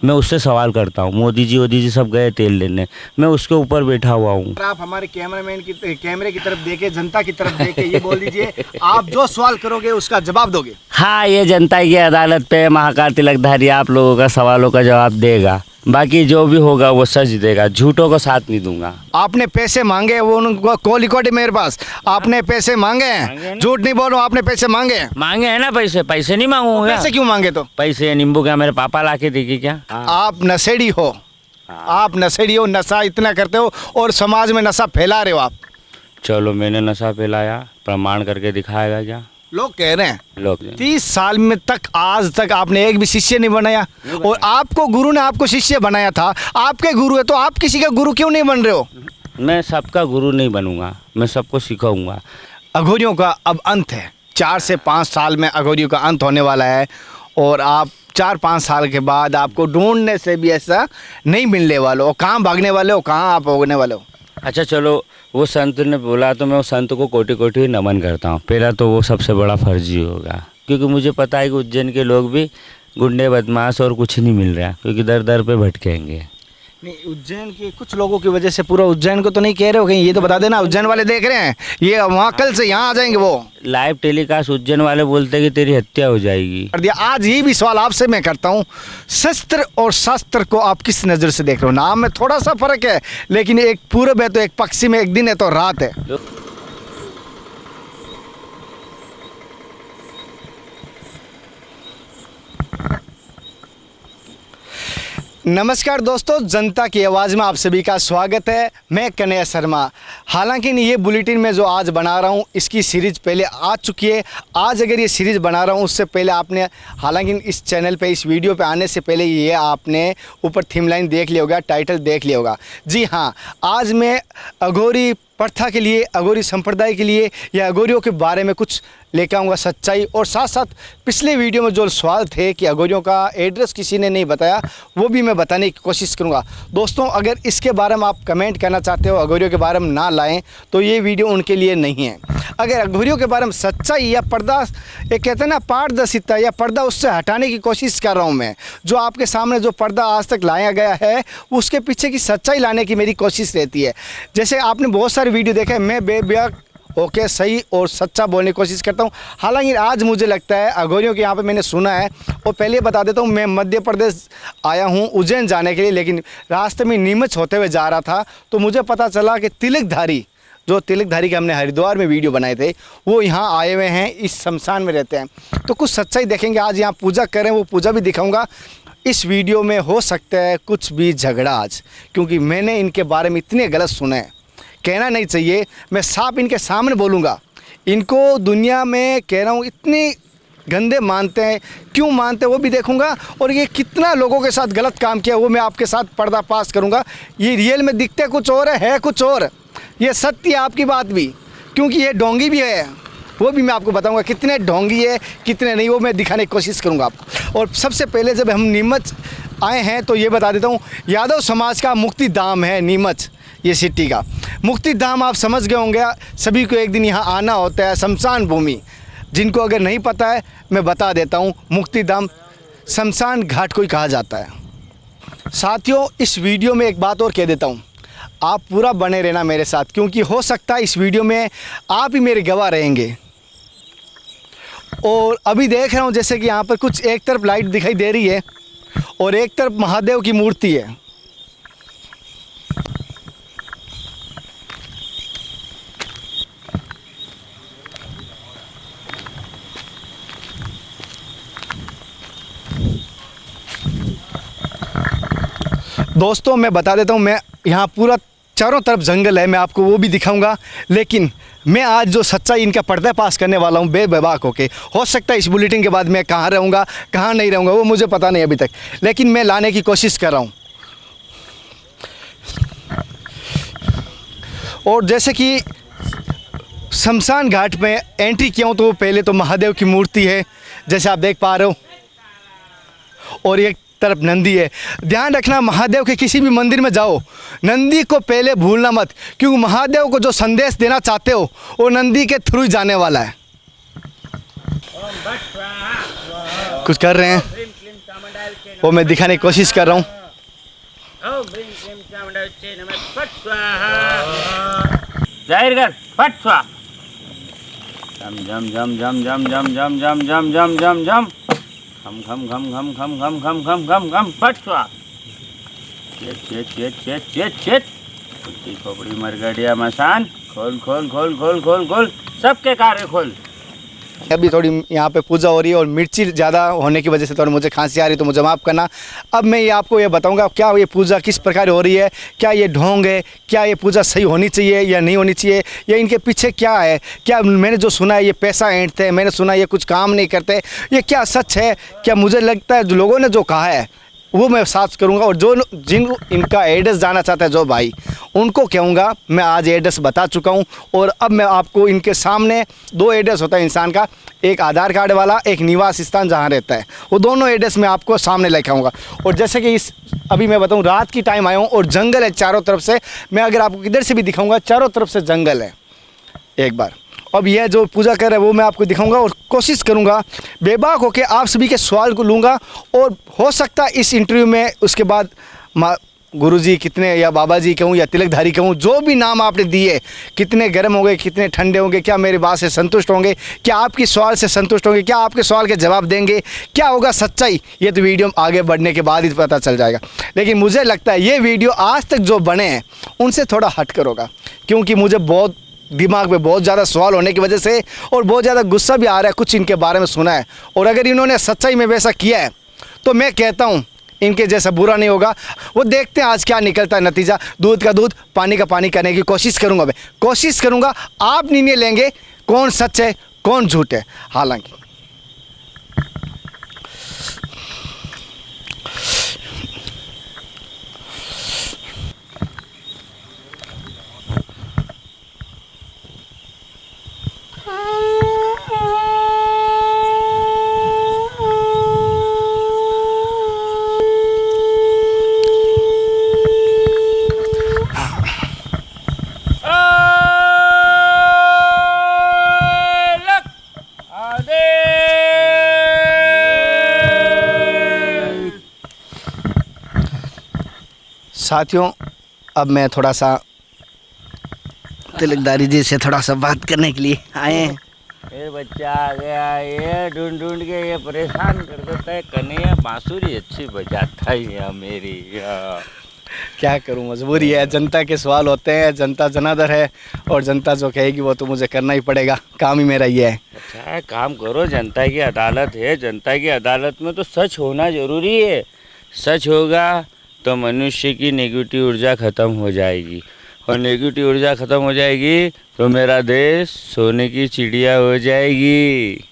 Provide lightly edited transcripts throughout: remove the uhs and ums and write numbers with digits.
मैं उससे सवाल करता हूँ। मोदी जी सब गए तेल लेने, मैं उसके ऊपर बैठा हुआ हूँ। आप हमारे कैमरे की तरफ देखे, जनता की तरफ देखे, ये बोल दीजिए आप जो सवाल करोगे उसका जवाब दोगे। हाँ, ये जनता की अदालत पे महाकाल तिलकधारी आप लोगों का सवालों का जवाब देगा। बाकी जो भी होगा वो सच देगा, झूठों को साथ नहीं दूंगा। आपने पैसे मांगे, वो उनको कॉल रिकॉर्ड है मेरे पास। आपने पैसे मांगे हैं, झूठ नहीं बोलो, आपने पैसे मांगे हैं। मांगे हैं ना पैसे? पैसे नहीं मांगूंगा। पैसे क्यों मांगे? तो पैसे नींबू क्या मेरे पापा ला के देगी क्या? आप नशेड़ी हो, आप नशेड़ी हो, नशा इतना करते हो और समाज में नशा फैला रहे हो आप। चलो, मैंने नशा फैलाया, प्रमाण करके दिखाएगा क्या? लोग कह रहे हैं लोग 30 साल में तक आज तक आपने एक भी शिष्य नहीं बनाया, और आपको गुरु ने आपको शिष्य बनाया था। आपके गुरु है तो आप किसी का गुरु क्यों नहीं बन रहे हो? मैं सबका गुरु नहीं बनूंगा, मैं सबको सिखाऊंगा। अघोरियों का अब अंत है। 4 से 5 साल में अघोरियों का अंत होने वाला है, और आप 4-5 साल के बाद आपको ढूंढने से भी ऐसा नहीं मिलने वाले हो। कहाँ भागने वाले हो, कहाँ आप होने वाले हो? अच्छा चलो, वो संत ने बोला तो मैं उस संत को कोटि कोटि नमन करता हूँ। पहला तो वो सबसे बड़ा फर्जी होगा, क्योंकि मुझे पता है कि उज्जैन के लोग भी गुंडे बदमाश और कुछ नहीं मिल रहा, क्योंकि दर दर पे भटकेंगे। नहीं, उज्जैन के कुछ लोगों की वजह से पूरा उज्जैन को तो नहीं कह रहे हो कहीं? ये तो बता देना, उज्जैन वाले देख रहे हैं, ये वहाँ कल से यहाँ आ जाएंगे। वो लाइव टेलीकास्ट उज्जैन वाले बोलते कि तेरी हत्या हो जाएगी। आज ये भी सवाल आपसे मैं करता हूँ, शस्त्र और शास्त्र को आप किस नज़र से देख रहे हो? नाम में थोड़ा सा फर्क है, लेकिन एक पूरब है तो एक पश्चिम में, एक दिन है तो रात है। नमस्कार दोस्तों, जनता की आवाज़ में आप सभी का स्वागत है। मैं कन्हैया शर्मा। हालांकि ये बुलेटिन में जो आज बना रहा हूँ, इसकी सीरीज़ पहले आ चुकी है। आज अगर ये सीरीज़ बना रहा हूँ उससे पहले आपने, हालांकि इस चैनल पे, इस वीडियो पे आने से पहले ये आपने ऊपर थीम लाइन देख लिया होगा, टाइटल देख लिया होगा। जी हाँ, आज मैं अघोरी प्रथा के लिए, अघोरी संप्रदाय के लिए या अघोरियों के बारे में कुछ लेकर आऊँगा सच्चाई, और साथ साथ पिछले वीडियो में जो सवाल थे कि अघोरियों का एड्रेस किसी ने नहीं बताया, वो भी मैं बताने की कोशिश करूँगा। दोस्तों, अगर इसके बारे में आप कमेंट करना चाहते हो, अघोरियों के बारे में ना लाएं, तो ये वीडियो उनके लिए नहीं है। अगर अघोरियों के बारे में सच्चाई या पर्दा, एक कहते हैं ना पारदर्शिता या पर्दा, उससे हटाने की कोशिश कर रहा हूँ मैं। जो आपके सामने जो पर्दा आज तक लाया गया है, उसके पीछे की सच्चाई लाने की मेरी कोशिश रहती है। जैसे आपने बहुत सारे वीडियो देखे हैं, मैं बेबाक ओके सही और सच्चा बोलने की कोशिश करता हूँ। हालांकि आज मुझे लगता है अघोरियों के यहाँ पे मैंने सुना है, और पहले बता देता हूँ, मैं मध्य प्रदेश आया हूँ उज्जैन जाने के लिए, लेकिन रास्ते में नीमच होते हुए जा रहा था तो मुझे पता चला कि तिलकधारी, जो तिलकधारी के हमने हरिद्वार में वीडियो बनाए थे, वो यहाँ आए हुए हैं, इस शमशान में रहते हैं। तो कुछ सच्चाई देखेंगे। आज यहाँ पूजा करें, वो पूजा भी दिखाऊँगा। इस वीडियो में हो सकता है कुछ भी झगड़ा आज, क्योंकि मैंने इनके बारे में इतने गलत सुने, कहना नहीं चाहिए, मैं साफ इनके सामने बोलूँगा। इनको दुनिया में कह रहा हूँ इतने गंदे मानते हैं, क्यों मानते हैं वो भी देखूँगा, और ये कितना लोगों के साथ गलत काम किया वो मैं आपके साथ पर्दाफाश करूँगा। ये रियल में दिखते कुछ और है कुछ और, ये सत्य है आपकी बात भी, क्योंकि ये ढोंगी भी है, वो भी मैं आपको बताऊंगा कितने ढोंगी है कितने नहीं, वो मैं दिखाने की कोशिश करूंगा आपको। और सबसे पहले जब हम नीमच आए हैं तो ये बता देता हूँ, यादव समाज का मुक्ति धाम है नीमच, ये सिटी का मुक्ति धाम। आप समझ गए होंगे, सभी को एक दिन यहाँ आना होता है, शमशान भूमि। जिनको अगर नहीं पता है मैं बता देता हूँ, मुक्ति धाम शमशान घाट को ही कहा जाता है। साथियों, इस वीडियो में एक बात और कह देता हूँ, आप पूरा बने रहना मेरे साथ, क्योंकि हो सकता है इस वीडियो में आप ही मेरे गवाह रहेंगे। और अभी देख रहा हूँ जैसे कि यहाँ पर कुछ एक तरफ लाइट दिखाई दे रही है और एक तरफ महादेव की मूर्ति है। दोस्तों, मैं बता देता हूँ, मैं यहाँ पूरा चारों तरफ जंगल है, मैं आपको वो भी दिखाऊंगा। लेकिन मैं आज जो सच्चाई इनका पर्दाफाश करने वाला हूँ बेबाक होके, हो सकता है इस बुलेटिन के बाद मैं कहाँ रहूँगा कहाँ नहीं रहूँगा वो मुझे पता नहीं अभी तक, लेकिन मैं लाने की कोशिश कर रहा हूँ। और जैसे कि शमशान घाट में एंट्री किया हूँ तो पहले तो महादेव की मूर्ति है, जैसे आप देख पा रहे हो, और एक तरफ नंदी है। ध्यान रखना, महादेव के किसी भी मंदिर में जाओ, नंदी को पहले भूलना मत, क्योंकि महादेव को जो संदेश देना चाहते हो वो नंदी के थ्रू ही जाने वाला है। कुछ कर रहे हैं वो मैं दिखाने की कोशिश कर रहा हूँ। जाहिर कर फट स्वा जम जम जम जम जम जम जम जम जम जम जम जम खम खम खम खम खम खम खम खम खम खम फट स्वा चेत चेत चेत चेत चेत कुत्ती खोपड़ी मरगड़िया मसान खोल खोल खोल खोल खोल खोल सबके कार्य खोल। अभी थोड़ी यहाँ पे पूजा हो रही है और मिर्ची ज़्यादा होने की वजह से थोड़ी मुझे खांसी आ रही है, तो मुझे माफ़ करना। अब मैं ये आपको ये बताऊंगा क्या ये पूजा किस प्रकार हो रही है, क्या ये ढोंग है, क्या ये पूजा सही होनी चाहिए या नहीं होनी चाहिए, या इनके पीछे क्या है। क्या मैंने जो सुना है ये पैसा ऐंठते हैं, मैंने सुना है ये कुछ काम नहीं करते, ये क्या सच है? क्या मुझे लगता है जो लोगों ने जो कहा है वो मैं साफ करूंगा, और जो जिन इनका एड्रेस जाना चाहता है जो भाई, उनको कहूँगा मैं आज एड्रेस बता चुका हूँ। और अब मैं आपको इनके सामने 2 एड्रेस होता है इंसान का, एक आधार कार्ड वाला, एक निवास स्थान जहाँ रहता है, वो दोनों एड्रेस मैं आपको सामने लेके आऊँगा। और जैसे कि अभी मैं बताऊँ रात की टाइम आया हूँ और जंगल है चारों तरफ से, मैं अगर आपको किधर से भी दिखाऊँगा चारों तरफ से जंगल है एक बार। अब यह जो पूजा कर रहे हैं वो मैं आपको दिखाऊंगा और कोशिश करूंगा बेबाक होकर आप सभी के सवाल को लूँगा। और हो सकता है इस इंटरव्यू में उसके बाद गुरुजी कितने, या बाबा जी कहूँ या तिलकधारी कहूँ, जो भी नाम आपने दिए, कितने गर्म होंगे कितने ठंडे होंगे, क्या मेरी बात से संतुष्ट होंगे, क्या आपकी सवाल से संतुष्ट होंगे, क्या आपके सवाल के जवाब देंगे, क्या होगा सच्चाई, ये तो वीडियो आगे बढ़ने के बाद ही पता चल जाएगा। लेकिन मुझे लगता है ये वीडियो आज तक जो बने हैं उनसे थोड़ा हट कर होगा, क्योंकि मुझे बहुत दिमाग में बहुत ज़्यादा सवाल होने की वजह से और बहुत ज़्यादा गुस्सा भी आ रहा है कुछ इनके बारे में सुना है। और अगर इन्होंने सच्चाई में वैसा किया है तो मैं कहता हूँ इनके जैसा बुरा नहीं होगा। वो देखते हैं आज क्या निकलता है नतीजा। दूध का दूध पानी का पानी करने की कोशिश करूँगा, मैं कोशिश करूँगा। आप निर्णय लेंगे कौन सच है कौन झूठ है। हालांकि साथियों, अब मैं थोड़ा सा तिलकधारी जी से थोड़ा सा बात करने के लिए आए हैं। ये बच्चा आ गया, ये ढूंढ ढूंढ के ये परेशान कर देता है। कन्हैया बांसुरी अच्छी बजाता है या मेरी क्या करूं, मजबूरी है। जनता के सवाल होते हैं, जनता जनादर है और जनता जो कहेगी वो तो मुझे करना ही पड़ेगा, काम ही मेरा ये है। अच्छा है, काम करो, जनता की अदालत है। जनता की अदालत में तो सच होना ज़रूरी है। सच होगा तो मनुष्य की नेगेटिव ऊर्जा ख़त्म हो जाएगी, और नेगेटिव ऊर्जा ख़त्म हो जाएगी तो मेरा देश सोने की चिड़िया हो जाएगी।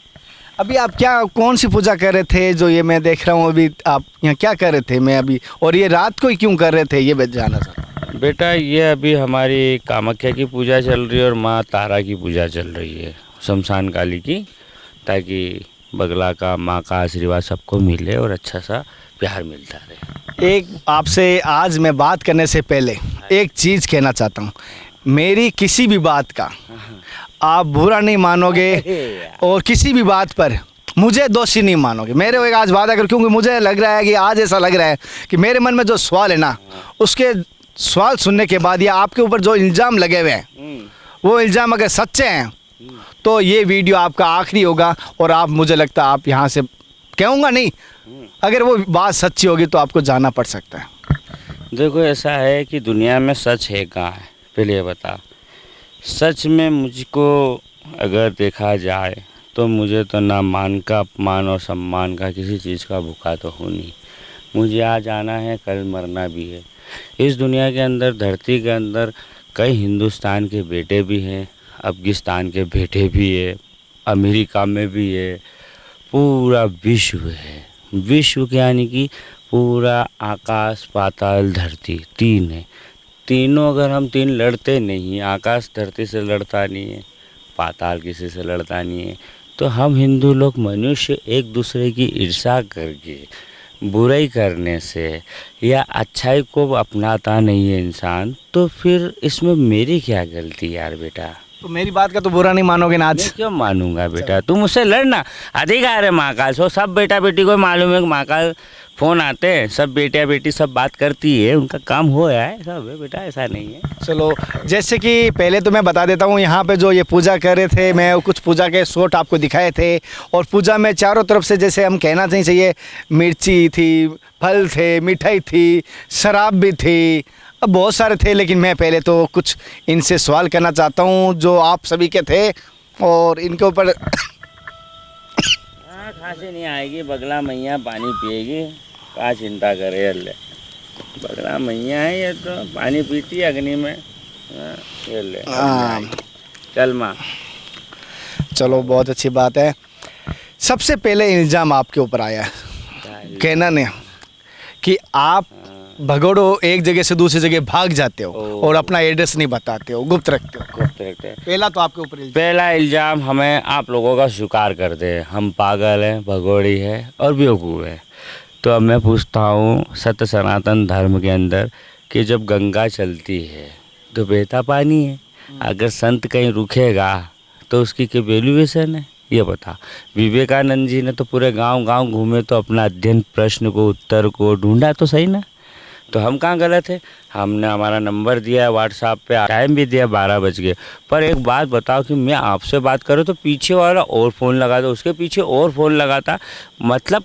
अभी आप क्या कौन सी पूजा कर रहे थे जो ये मैं देख रहा हूँ? अभी आप यहाँ क्या कर रहे थे? मैं अभी, और ये रात को ही क्यों कर रहे थे ये मैं जानना चाहता हूँ। बेटा ये अभी हमारी कामाख्या की पूजा चल रही है और माँ तारा की पूजा चल रही है, शमशान काली की, ताकि बगला का माँ का आशीर्वाद सबको मिले और अच्छा सा प्यार मिलता रहे। एक आपसे आज मैं बात करने से पहले एक चीज़ कहना चाहता हूँ। मेरी किसी भी बात का आप बुरा नहीं मानोगे और किसी भी बात पर मुझे दोषी नहीं मानोगे। मेरे को एक आज वादा कर, क्योंकि मुझे लग रहा है कि आज ऐसा लग रहा है कि मेरे मन में जो सवाल है ना, उसके सवाल सुनने के बाद या आपके ऊपर जो इल्ज़ाम लगे हुए हैं वो इल्ज़ाम अगर सच्चे हैं तो ये वीडियो आपका आखिरी होगा। और आप, मुझे लगता है आप यहाँ से, कहूँगा नहीं, अगर वो बात सच्ची होगी तो आपको जाना पड़ सकता है। देखो ऐसा है कि दुनिया में सच है कहाँ है, पहले ये बता। सच में मुझको अगर देखा जाए तो मुझे तो ना मान का अपमान और सम्मान का किसी चीज़ का भूखा तो हूँ नहीं। मुझे आज आना है, कल मरना भी है। इस दुनिया के अंदर, धरती के अंदर कई हिंदुस्तान के बेटे भी हैं, अफगानिस्तान के बेटे भी है, अमेरिका में भी है, पूरा विश्व है। विश्व के यानी कि पूरा आकाश पाताल धरती तीन है। तीनों अगर हम तीन लड़ते नहीं, आकाश धरती से लड़ता नहीं है, पाताल किसी से लड़ता नहीं है, तो हम हिंदू लोग मनुष्य एक दूसरे की ईर्ष्या करके, बुराई करने से या अच्छाई को अपनाता नहीं है इंसान, तो फिर इसमें मेरी क्या गलती यार बेटा। तो मेरी बात का तो बुरा नहीं मानोगे ना आज? मैं क्यों मानूंगा बेटा, तुम मुझसे लड़ना। अधिकार है महाकाल सो, सब बेटा बेटी को मालूम है कि महाकाल फ़ोन आते हैं, सब बेटिया बेटी सब बात करती है, उनका काम हो है सब है बेटा, ऐसा नहीं है। चलो, जैसे कि पहले तो मैं बता देता हूँ, यहाँ पे जो ये पूजा कर रहे थे, मैं कुछ पूजा के शॉट आपको दिखाए थे। और पूजा में चारों तरफ से, जैसे हम कहना नहीं चाहिए, मिर्ची थी, फल थे, मिठाई थी, शराब भी थी, अब बहुत सारे थे। लेकिन मैं पहले तो कुछ इनसे सवाल करना चाहता हूँ जो आप सभी के थे, और इनके ऊपर खांसी नहीं आएगी, बगला मैया पानी पिएगी, क्या चिंता करे अल्ले। बगला मैया है ये तो, पानी पीती है अग्नि में। ये ले चल माँ। चलो, बहुत अच्छी बात है। सबसे पहले इल्ज़ाम आपके ऊपर आया है, कहना ने कि आप भगोड़ो एक जगह से दूसरी जगह भाग जाते हो और अपना एड्रेस नहीं बताते हो, गुप्त रखते हो। पहला तो आपके ऊपर पहला इल्ज़ाम हमें आप लोगों का स्वीकार कर दे, हम पागल हैं, भगोड़ी है और बेवकूफ़ है। तो अब मैं पूछता हूँ, सत्य सनातन धर्म के अंदर कि जब गंगा चलती है तो बहता पानी है, अगर संत कहीं रुकेगा तो उसकी क्या वैल्यूएशन है, ये बता। विवेकानंद जी ने तो पूरे गांव-गांव घूमे, तो अपना अध्ययन प्रश्न को, उत्तर को ढूंढा तो सही ना। तो हम कहाँ गलत है? हमने हमारा नंबर दिया है व्हाट्सएप पे, टाइम भी दिया 12 बज गए। पर एक बात बताओ कि मैं आपसे बात करूँ तो पीछे वाला और फ़ोन लगाता, उसके पीछे और फ़ोन लगाता, मतलब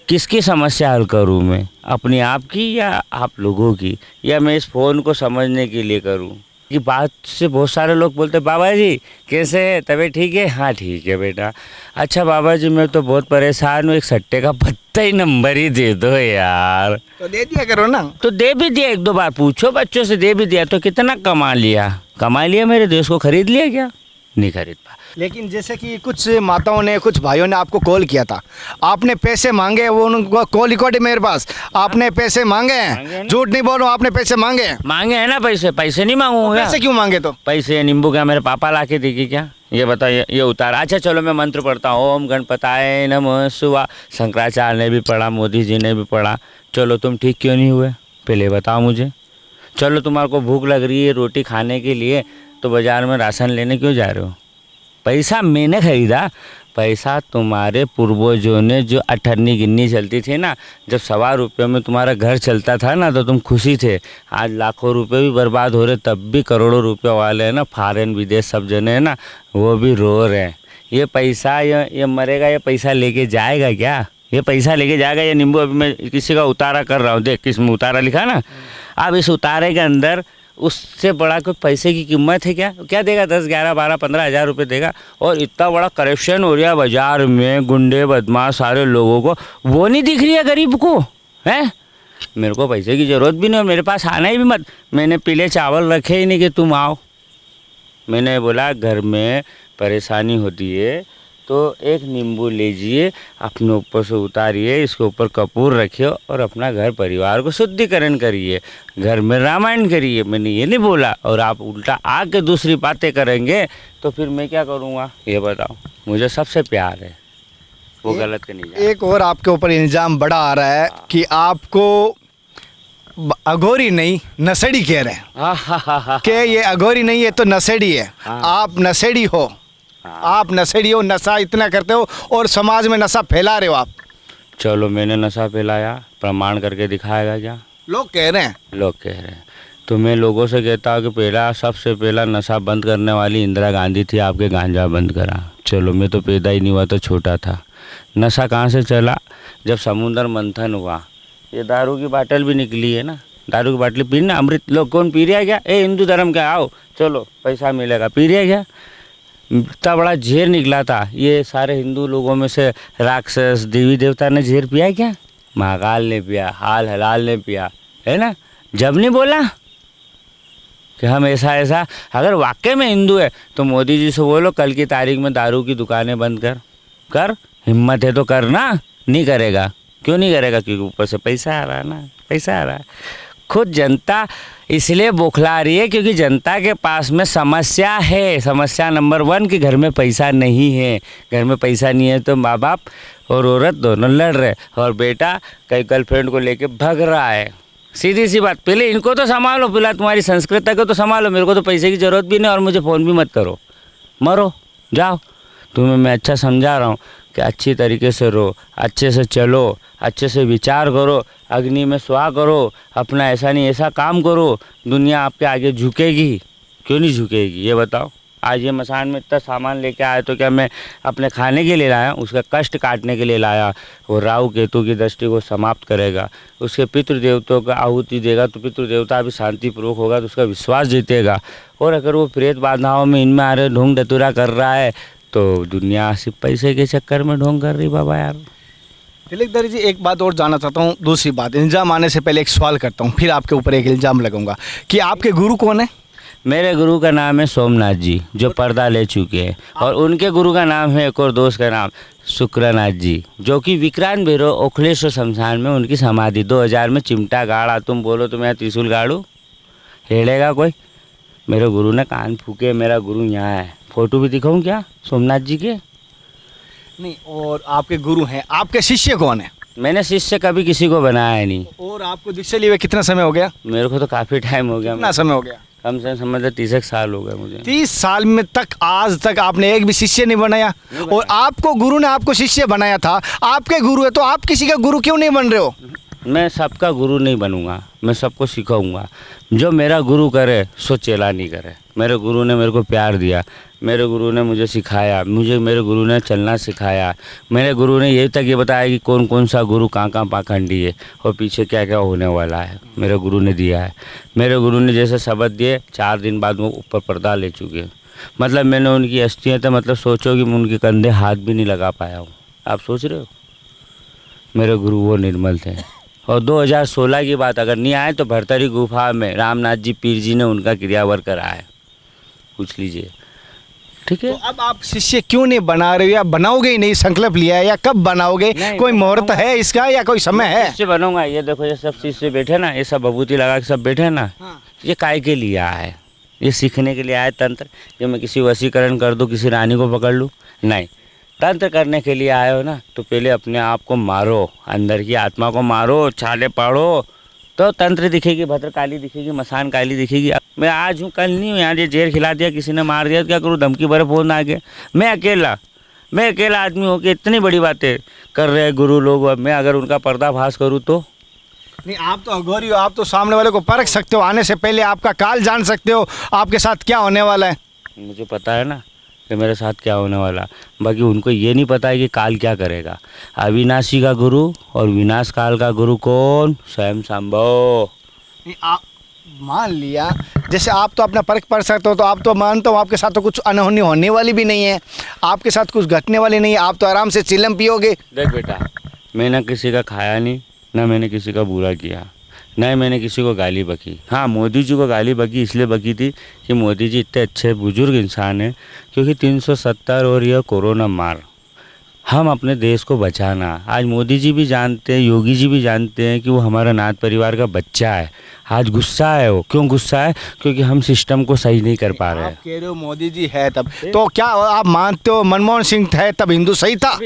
किसकी समस्या हल करूँ मैं, अपनी आप की या आप लोगों की, या मैं इस फ़ोन को समझने के लिए करूँ? कि बात से बहुत सारे लोग बोलते बाबा जी कैसे है, तबीयत ठीक है? हाँ ठीक है बेटा। अच्छा बाबा जी मैं तो बहुत परेशान हूँ, एक सट्टे का पत्ता ही नंबर ही दे दो यार। तो दे दिया करो ना। तो दे भी दिया, एक दो बार पूछो बच्चों से, दे भी दिया तो कितना कमा लिया, मेरे देश को खरीद लिया क्या? नहीं खरीद पा। लेकिन जैसे कि कुछ माताओं ने, कुछ भाइयों ने आपको कॉल किया था, आपने पैसे मांगे, वो उनको कॉल रिकॉर्ड है मेरे पास, आपने पैसे मांगे हैं, झूठ नहीं बोल रहा हूँ, आपने पैसे मांगे हैं ना। पैसे नहीं मांगूंगा। पैसे क्यों मांगे? तो पैसे नींबू क्या मेरे पापा ला के देगी क्या, ये बताइए? ये उतार। अच्छा चलो मैं मंत्र पढ़ता हूँ, ओम गणपताय नमः शिवाय। शंकराचार्य ने भी पढ़ा, मोदी जी ने भी पढ़ा। चलो तुम ठीक क्यों नहीं हुए, पहले बताओ मुझे। चलो तुम्हारे को भूख लग रही है रोटी खाने के लिए, तो बाज़ार में राशन लेने क्यों जा रहे हो? पैसा मैंने खरीदा, पैसा तुम्हारे पूर्वजों ने, जो अठन्नी गिन्नी चलती थी ना, जब 1.25 रुपये में तुम्हारा घर चलता था ना, तो तुम खुशी थे। आज लाखों रुपए भी बर्बाद हो रहे, तब भी करोड़ों रुपए वाले हैं ना, फॉरेन विदेश सब जने हैं ना, वो भी रो रहे हैं। ये पैसा, ये मरेगा, ये पैसा लेके जाएगा क्या? ये पैसा लेके जाएगा? ये नींबू अभी मैं किसी का उतारा कर रहा हूँ, देख किसमें उतारा लिखा ना। अब इस उतारे के अंदर उससे बड़ा कोई पैसे की कीमत है क्या? क्या देगा? 10, 11, 12, 15 हज़ार रुपये देगा। और इतना बड़ा करप्शन हो रहा है बाज़ार में, गुंडे बदमाश सारे लोगों को, वो नहीं दिख रही है गरीब को? हैं, मेरे को पैसे की ज़रूरत भी नहीं और मेरे पास आना ही भी मत। मैंने पीले चावल रखे ही नहीं कि तुम आओ। मैंने बोला घर में परेशानी होती है तो एक नींबू लीजिए, अपने ऊपर से उतारिए, इसके ऊपर कपूर रखिए और अपना घर परिवार को शुद्धिकरण करिए, घर में रामायण करिए। मैंने ये नहीं बोला। और आप उल्टा आके दूसरी बातें करेंगे तो फिर मैं क्या करूँगा, ये बताओ? मुझे सबसे प्यार है, वो गलत नहीं जाए। एक और आपके ऊपर इल्ज़ाम बड़ा आ रहा है कि आपको अघोरी नहीं नशेड़ी कह रहे हैं कि ये अघोरी नहीं, ये तो नशेड़ी है। आप नशेड़ी हो, आप नशेड़ी हो, नशा इतना करते हो और समाज में नशा फैला रहे हो आप। चलो मैंने नशा फैलाया, प्रमाण करके दिखाएगा क्या? लोग कह रहे हैं। लोग कह रहे हैं तो मैं लोगों से कहता हूँ कि पहला, सबसे पहला नशा बंद करने वाली इंदिरा गांधी थी, आपके गांजा बंद करा। चलो मैं तो पैदा ही नहीं हुआ, तो छोटा था। नशा कहाँ से चला? जब समुद्र मंथन हुआ, ये दारू की बाटल भी निकली है ना, दारू की बाटली पीना, अमृत लोग कौन पी रहा है क्या? हिंदू धर्म का आओ, चलो पैसा मिलेगा, पी रहा है क्या? इतना बड़ा झेर निकला था। ये सारे हिंदू लोगों में से राक्षस देवी देवता ने झेर पिया क्या? महाकाल ने पिया, हाल हलाल ने पिया, है ना? जब नहीं बोला कि हम ऐसा, अगर वाकई में हिंदू है तो मोदी जी से बोलो कल की तारीख में दारू की दुकानें बंद कर। हिम्मत है तो कर ना। नहीं करेगा, क्यों नहीं करेगा? क्योंकि ऊपर से पैसा आ रहा है ना, पैसा आ रहा है। खुद जनता इसलिए बौखला रही है क्योंकि जनता के पास में समस्या है। समस्या नंबर 1 कि घर में पैसा नहीं है। घर में पैसा नहीं है तो माँ बाप और औरत दोनों लड़ रहे, और बेटा कई गर्लफ्रेंड को लेके भाग रहा है सीधी सी बात, पहले इनको तो संभालो, पहले तुम्हारी संस्कृति को तो संभालो। मेरे को तो पैसे की ज़रूरत भी नहीं और मुझे फ़ोन भी मत करो, मरो जाओ। तुम्हें मैं अच्छा समझा रहा हूँ कि अच्छी तरीके से रहो, अच्छे से चलो, अच्छे से विचार करो, अग्नि में स्वाहा करो, अपना ऐसा नहीं ऐसा काम करो, दुनिया आपके आगे झुकेगी। क्यों नहीं झुकेगी ये बताओ। आज ये मसान में इतना सामान लेके आया तो क्या मैं अपने खाने के लिए लाया, उसका कष्ट काटने के लिए लाया। वो राहु केतु की दृष्टि को समाप्त करेगा, उसके पितृदेवताओं का आहुति देगा तो पितृदेवता भी शांतिपूर्वक होगा, तो उसका विश्वास जीतेगा। और अगर वो प्रेत बाधाओं में इनमें आ रहे ढोंग डतुरा कर रहा है तो दुनिया सिर्फ पैसे के चक्कर में ढोंग कर रही बाबा यार। तिलकधारी जी, एक बात और जानना चाहता हूँ। दूसरी बात, इल्ज़ाम आने से पहले एक सवाल करता हूँ, फिर आपके ऊपर एक इल्ज़ाम लगाऊंगा कि आपके गुरु कौन है? मेरे गुरु का नाम है सोमनाथ जी, जो पर्दा ले चुके हैं, और उनके गुरु का नाम है एक और दोस्त का नाम शुक्रनाथ जी, जो कि विक्रांत भैरव ओखलेश्वर शमशान में उनकी समाधि 2000 में चिमटा गाड़ा। तुम बोलो तो मैं त्रिशूल गाड़ू, हेड़ेगा कोई? मेरे गुरु ने कान फूके, मेरा गुरु यहाँ है। फ़ोटो भी दिखाऊँ क्या सोमनाथ जी के? नहीं, और आपके गुरु हैं, आपके शिष्य कौन है? मैंने शिष्य कभी किसी को बनाया नहीं। और आपको दीक्षा लिए हुए कितना समय हो गया? मेरे को तो काफ़ी टाइम हो गया। कितना समय हो गया? कम से कम समझ 30 साल हो गए मुझे। 30 साल में तक आज तक आपने एक भी शिष्य नहीं बनाया? और आपको गुरु ने आपको शिष्य बनाया था, आपके गुरु है, तो आप किसी का गुरु क्यों नहीं बन रहे हो? मैं सबका गुरु नहीं बनूंगा, मैं सबको सिखाऊंगा। जो मेरा गुरु करे सो चेला नहीं करे। मेरे गुरु ने मेरे को प्यार दिया, मेरे गुरु ने मुझे सिखाया, मेरे गुरु ने चलना सिखाया। मेरे गुरु ने यही तक ये बताया कि कौन कौन सा गुरु कहाँ कहाँ पाखंडी है और पीछे क्या क्या होने वाला है, मेरे गुरु ने दिया है। मेरे गुरु ने जैसे शब्द दिए, 4 दिन बाद वो ऊपर पर्दा ले चुके। मतलब मैंने उनकी अस्थियाँ तो मतलब सोचो कि मैं उनके कंधे हाथ भी नहीं लगा पाया हूँ। आप सोच रहे हो? मेरे गुरु वो निर्मल थे। और 2016 की बात, अगर नहीं आए तो भरतरी गुफा में रामनाथ जी पीर जी ने उनका क्रियावर कराया है, पूछ लीजिए। ठीक है, तो अब आप शिष्य क्यों नहीं बना रहे हो, या बनाओगे ही नहीं? संकल्प लिया है या कब बनाओगे? कोई मुहूर्त है इसका या कोई समय है? शिष्य बनूंगा। ये देखो, ये सब शिष्य बैठे ना, ये सब भभूति लगा के सब बैठे ना, ये काय के लिए आया है? ये सीखने के लिए आया तंत्र। जो मैं किसी वशीकरण कर दूँ, किसी रानी को पकड़ लूँ? नहीं, तंत्र करने के लिए आए हो ना, तो पहले अपने आप को मारो, अंदर की आत्मा को मारो, छाले पाड़ो, तो तंत्र दिखेगी, भद्रकाली दिखेगी, मसान काली दिखेगी। मैं आज हूँ, कल नहीं हूँ। यहाँ ये जहर खिला दिया, किसी ने मार दिया, तो क्या करूँ? धमकी भरे फोन आ गया। मैं अकेला आदमी हो के इतनी बड़ी बातें कर रहे हैं गुरु लोग, और मैं अगर उनका पर्दाफाश करूँ तो? नहीं, आप तो अघोरी हो, आप तो सामने वाले को परख सकते हो, आने से पहले आपका काल जान सकते हो, आपके साथ क्या होने वाला है। मुझे पता है ना कि मेरे साथ क्या होने वाला, बाकी उनको ये नहीं पता है कि काल क्या करेगा। अविनाशी का गुरु और विनाश काल का गुरु कौन? स्वयं संभव। आप मान लिया, जैसे आप तो अपना परख पढ़ सकते हो, तो आप तो मानता हूँ आपके साथ तो कुछ अनहोनी होने वाली भी नहीं है, आपके साथ कुछ घटने वाली नहीं है, आप तो आराम से चिलम पियोगे। देख बेटा, मैंने किसी का खाया नहीं, ना मैंने किसी का बुरा किया, नहीं मैंने किसी को गाली बकी। हाँ, मोदी जी को गाली बकी इसलिए बकी थी कि मोदी जी इतने अच्छे बुजुर्ग इंसान हैं, क्योंकि 370 और यह कोरोना मार, हम अपने देश को बचाना। आज मोदी जी भी जानते हैं, योगी जी भी जानते हैं कि वो हमारा नाथ परिवार का बच्चा है। आज गुस्सा है वो। क्यों गुस्सा है? क्योंकि हम सिस्टम को सही नहीं कर पा रहे हैं। आप कह रहे हो मोदी जी है तब, तो क्या आप मानते हो मनमोहन सिंह है तब हिंदू सही था?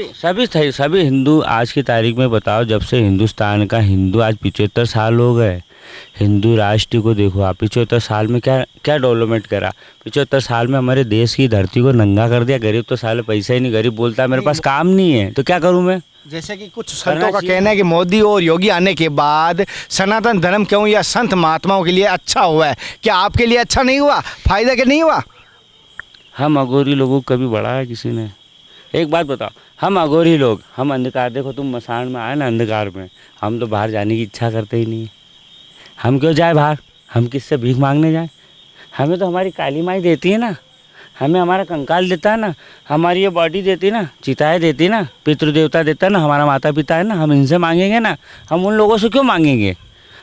सभी हिंदू आज की तारीख में बताओ, जब से हिंदुस्तान का हिंदू आज 75 साल हो गए, हिंदू राष्ट्र को देखो आप, 75 साल में क्या डेवलपमेंट करा? 75 साल में हमारे देश की धरती को नंगा कर दिया। गरीब तो साले पैसा ही नहीं, गरीब बोलता है मेरे पास काम नहीं है, तो क्या करूँ मैं? जैसे कि कुछ संतों का कहना है कि मोदी और योगी आने के बाद सनातन धर्म क्यों या संत महात्माओं के लिए अच्छा हुआ है, क्या आपके लिए अच्छा नहीं हुआ? फायदा क्या नहीं हुआ? हम अघोरी लोगों को कभी बढ़ाया किसी ने? एक बात बताओ, हम अघोरी लोग, हम अंधकार, देखो तुम मसान में आए ना अंधकार में, हम तो बाहर जाने की इच्छा करते ही नहीं। हम क्यों जाए बाहर? हम किससे भीख मांगने जाए? हमें तो हमारी काली माई देती है ना, हमें हमारा कंकाल देता है ना, हमारी ये बॉडी देती है ना, चिताएँ देती है ना, पितृदेवता देता है ना, हमारा माता पिता है ना, हम इनसे मांगेंगे ना? हम उन लोगों से क्यों मांगेंगे?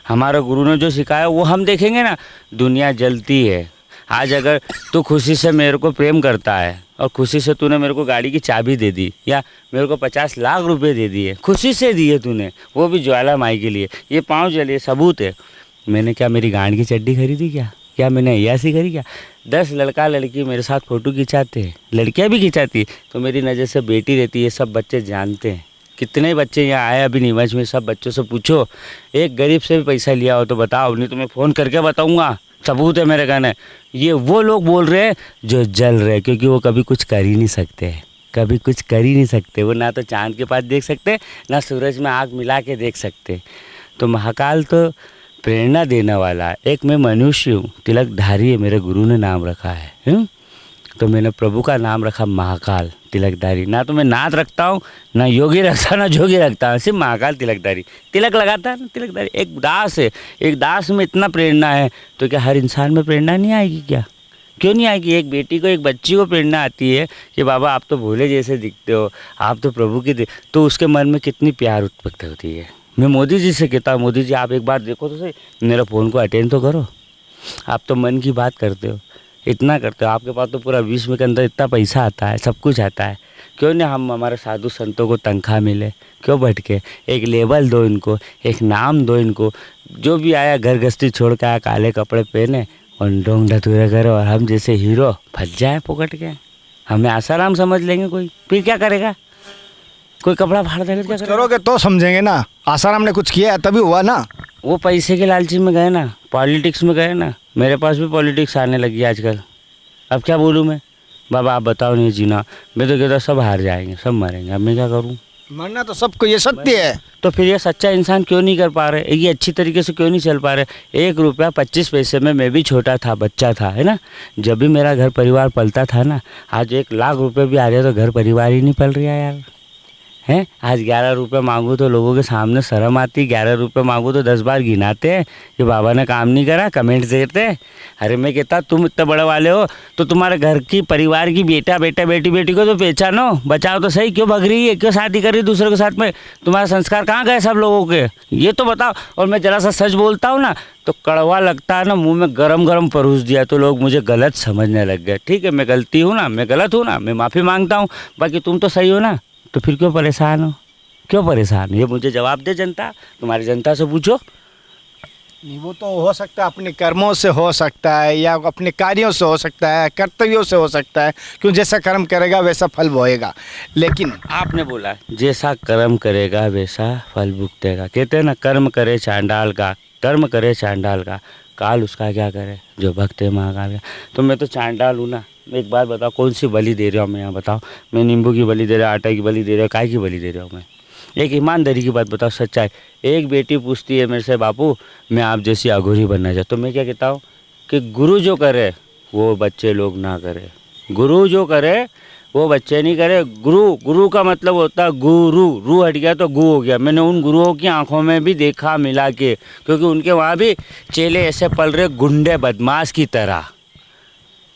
हमारा गुरु ने जो सिखाया वो हम देखेंगे ना। दुनिया जलती है। आज अगर तू खुशी से मेरे को प्रेम करता है और खुशी से तूने मेरे को गाड़ी की चाबी दे दी या मेरे को 50 लाख रुपए दे दिए, खुशी से दिए तूने, वो भी ज्वाला माई के लिए, ये पाँव जले, सबूत है। मैंने क्या मेरी गांड की चड्डी खरीदी क्या मैंने ऐसी करी क्या? 10 लड़का लड़की मेरे साथ फ़ोटो खिंचाते हैं, लड़कियां भी खिंचाती, तो मेरी नज़र से बेटी रहती है, सब बच्चे जानते हैं। कितने बच्चे यहाँ आए अभी नीमच में, सब बच्चों से पूछो, एक गरीब से भी पैसा लिया हो तो बताओ, नहीं तो मैं फ़ोन करके बताऊँगा, सबूत है मेरे कहने। ये वो लोग बोल रहे हैं जो जल रहे हैं, क्योंकि वो कभी कुछ कर ही नहीं सकते, कभी कुछ कर ही नहीं सकते। वो ना तो चाँद के पास देख सकते, ना सूरज में आँख मिला के देख सकते। तो महाकाल तो प्रेरणा देने वाला है। एक मैं मनुष्य हूँ, तिलकधारी है, मेरे गुरु ने नाम रखा है। तो मैंने प्रभु का नाम रखा महाकाल तिलकधारी। ना तो मैं नाथ रखता हूँ, ना योगी रखता, ना जोगी रखता हूँ, सिर्फ महाकाल तिलकधारी। तिलक लगाता है ना तिलकधारी, एक दास है। एक दास में इतना प्रेरणा है तो क्या हर इंसान में प्रेरणा नहीं आएगी क्या? क्यों नहीं आएगी? एक बेटी को, एक बच्ची को प्रेरणा आती है कि बाबा आप तो भोले जैसे दिखते हो, आप तो प्रभु की तो उसके मन में कितनी प्यार उत्पत्ति होती है। मैं मोदी जी से कहता हूँ, मोदी जी आप एक बार देखो तो सही, मेरा फ़ोन को अटेंड तो करो। आप तो मन की बात करते हो, इतना करते हो, आपके पास तो पूरा विश्व के अंदर इतना पैसा आता है, सब कुछ आता है। क्यों नहीं हम हमारे साधु संतों को तनख्वाह मिले? क्यों भटके? एक लेबल दो इनको, एक नाम दो इनको। जो भी आया घर गृहस्थी छोड़ के आया, काले कपड़े पहने और ढोंग ढतूरे करो, और हम जैसे हीरो फंस जाए पकड़ के। हमें आसाराम समझ लेंगे कोई, फिर क्या करेगा? कोई कपड़ा फाड़ देगा क्या करेगा? करोगे तो समझेंगे ना। आसाराम ने कुछ किया है तभी हुआ ना। वो पैसे के लालची में गए ना, पॉलिटिक्स में गए ना। मेरे पास भी पॉलिटिक्स आने लगी है आजकल। अब क्या बोलूँ मैं? बाबा आप बताओ, नहीं जीना। मैं तो कहता सब हार जाएंगे, सब मरेंगे, अब मैं क्या करूँ? मरना तो सबको, ये सत्य है। तो फिर ये सच्चा इंसान क्यों नहीं कर पा रहे? ये अच्छी तरीके से क्यों नहीं चल पा रहे? 1 रुपया 25 पैसे में मैं भी छोटा था, बच्चा था, है ना। जब भी मेरा घर परिवार पलता था ना, आज 1 लाख रुपए भी आ रहे तो घर परिवार ही नहीं पल रहा यार, हैं। आज 11 रुपये मांगूँ तो लोगों के सामने शर्म आती। 11 रुपये मांगूँ तो 10 बार गिनाते हैं कि बाबा ने काम नहीं करा, कमेंट देते। अरे मैं कहता तुम इतने बड़े वाले हो तो तुम्हारे घर की परिवार की बेटा बेटा बेटी बेटी को तो पहचानो, बचाओ तो सही। क्यों भग रही है? क्यों शादी कर रही है दूसरे के साथ में? तुम्हारे संस्कार कहाँ गए सब लोगों के? ये तो बताओ। और मैं जरा सा सच बोलता हूँ ना तो कड़वा लगता है ना, मुँह में गरम गरम परोस दिया तो लोग मुझे गलत समझने लग गए। ठीक है, मैं गलती हूँ ना, मैं गलत हूँ ना, मैं माफ़ी मांगता हूँ। बाकी तुम तो सही हो ना, तो फिर क्यों परेशान हो? क्यों परेशान? ये मुझे जवाब दे जनता, तुम्हारी जनता से पूछो। नहीं, वो तो हो सकता है अपने कर्मों से हो सकता है, या अपने कार्यों से हो सकता है, कर्तव्यों से हो सकता है। क्यों, जैसा कर्म करेगा वैसा फल भोगेगा। लेकिन आपने बोला जैसा कर्म करेगा वैसा फल भुगतेगा। कहते हैं ना, कर्म करे चांडाल का, कर्म करे चांडाल का, काल उसका क्या करे जो भक्त है महाकाल। तो मैं तो चांडाल हूँ ना। एक बात बताओ, कौन सी बलि दे रहा हूँ मैं? यहाँ बताओ। मैं नींबू की बलि दे रहा हूँ, आटा की बलि दे रहा हूँ, काय की बलि दे रहा हूँ मैं? एक ईमानदारी की बात बताओ, सच्चाई। एक बेटी पूछती है मेरे से, बापू मैं आप जैसी अघोरी बनना चाहता, तो मैं क्या कहता हूँ कि गुरु जो करे वो बच्चे लोग ना करे। गुरु जो करे वो बच्चे नहीं करे। गुरु का मतलब होता है गुरु, रू हट गया तो गु हो गया। मैंने उन गुरुओं की आंखों में भी देखा मिला के, क्योंकि उनके वहाँ भी चेले ऐसे पल रहे गुंडे बदमाश की तरह।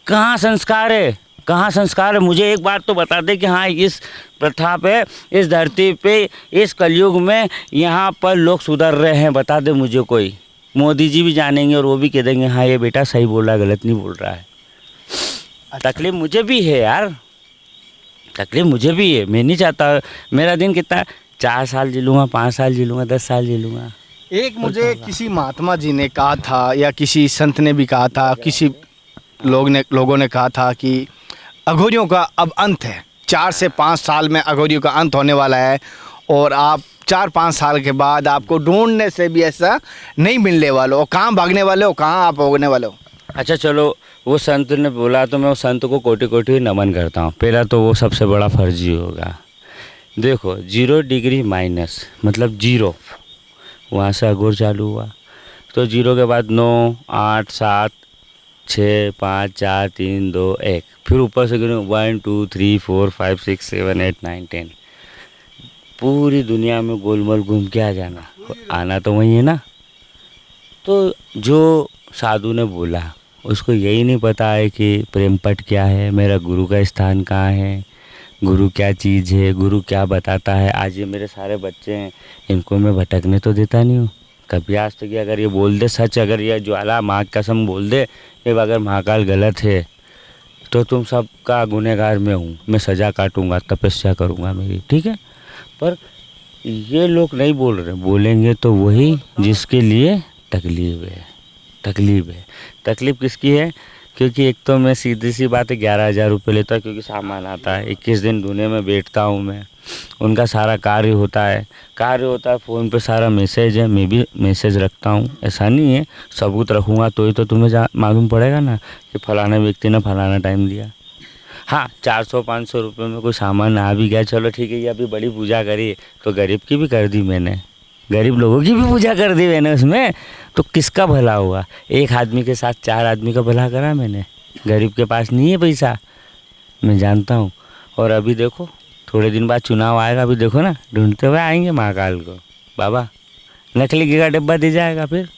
कहाँ संस्कार है? कहाँ संस्कार है? मुझे एक बात तो बता दे कि हाँ इस प्रथा पे, इस धरती पे, इस कलयुग में यहाँ पर लोग सुधर रहे हैं। बता दे मुझे कोई। मोदी जी भी जानेंगे और वो भी कह देंगे हाँ ये बेटा सही बोल रहा है, गलत नहीं बोल रहा है। तकलीफ मुझे भी है यार, तकलीफ मुझे भी है। मैं नहीं चाहता मेरा दिन कितना 4 साल जी लूँगा, 5 साल जी लूँगा, 10 साल जी लूँगा। एक मुझे किसी महात्मा जी ने कहा था, या किसी संत ने भी कहा था, किसी लोगों ने कहा था कि अघोरियों का अब अंत है। 4 से 5 साल में अघोरियों का अंत होने वाला है, और आप 4-5 साल के बाद आपको ढूंढने से भी ऐसा नहीं मिलने वाले हो। कहाँ भागने वाले हो, कहाँ आप होने वाले हो? अच्छा चलो, वो संत ने बोला तो मैं उस संत को कोटि कोटि नमन करता हूँ। पहला तो वो सबसे बड़ा फर्जी होगा। देखो 0 डिग्री माइनस मतलब 0, वहाँ से अघोर चालू हुआ। तो 0 के बाद 9, 8, 7, 6, 5, 4, 3, 2, 1, फिर ऊपर से गिनो 1, 2, 3, 4, 5, 6, 7, 8, 9, 10। पूरी दुनिया में गोलमोल घूम के आ जाना, आना तो वही है ना। तो जो साधु ने बोला उसको यही नहीं पता है कि प्रेम पट क्या है, मेरा गुरु का स्थान कहाँ है, गुरु क्या चीज़ है, गुरु क्या बताता है। आज ये मेरे सारे बच्चे हैं, इनको मैं भटकने तो देता नहीं हूँ कभी आज तक। अगर ये बोल दे सच, अगर ये ज्वाला माँ कसम बोल दे कि अगर महाकाल गलत है तो तुम सबका गुनहगार मैं हूँ, मैं सज़ा काटूँगा, तपस्या करूँगा मेरी, ठीक है। पर ये लोग नहीं बोल रहे, बोलेंगे तो वही जिसके लिए तकलीफ़ है। तकलीफ़ है। तकलीफ़ किसकी है? क्योंकि एक तो मैं सीधी सी बात है 11,000 रुपये लेता हूँ, क्योंकि सामान आता है 21 दिन धुने में बैठता हूँ मैं, उनका सारा कार्य होता है फ़ोन पे सारा मैसेज है, मैं भी मैसेज रखता हूँ। ऐसा नहीं है सबूत रखूँगा तो तुम्हें मालूम पड़ेगा ना कि फलाना व्यक्ति ने फलाना टाइम दिया। हाँ, 400-500 रुपये में कोई सामान आ भी गया, चलो ठीक है, ये अभी बड़ी पूजा करी तो गरीब की भी कर दी मैंने, गरीब लोगों की भी पूजा कर दी मैंने उसमें, तो किसका भला हुआ? एक आदमी के साथ 4 आदमी का भला करा मैंने। गरीब के पास नहीं है पैसा, मैं जानता हूँ। और अभी देखो थोड़े दिन बाद चुनाव आएगा, अभी देखो ना ढूंढते हुए आएंगे महाकाल को, बाबा नकली घी का डिब्बा दे जाएगा फिर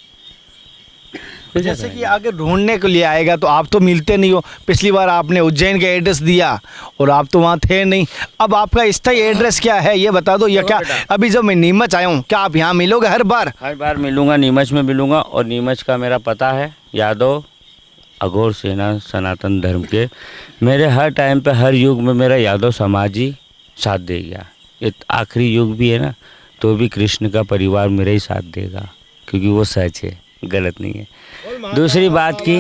जैसे कि अगर ढूंढने के लिए आएगा तो आप तो मिलते नहीं हो। पिछली बार आपने उज्जैन का एड्रेस दिया और आप तो वहाँ थे नहीं। अब आपका स्थायी एड्रेस क्या है ये बता दो, या क्या अभी जब मैं नीमच आया हूँ क्या आप यहाँ मिलोगे हर बार मिलूँगा, नीमच में मिलूँगा। और नीमच का मेरा पता है यादव अघोर सेना सनातन धर्म के। मेरे हर टाइम पे हर युग में मेरा यादव समाज ही साथ देगा। ये आखिरी युग भी है ना तो भी कृष्ण का परिवार मेरा ही साथ देगा, क्योंकि वो सच है, गलत नहीं है। दूसरी बात की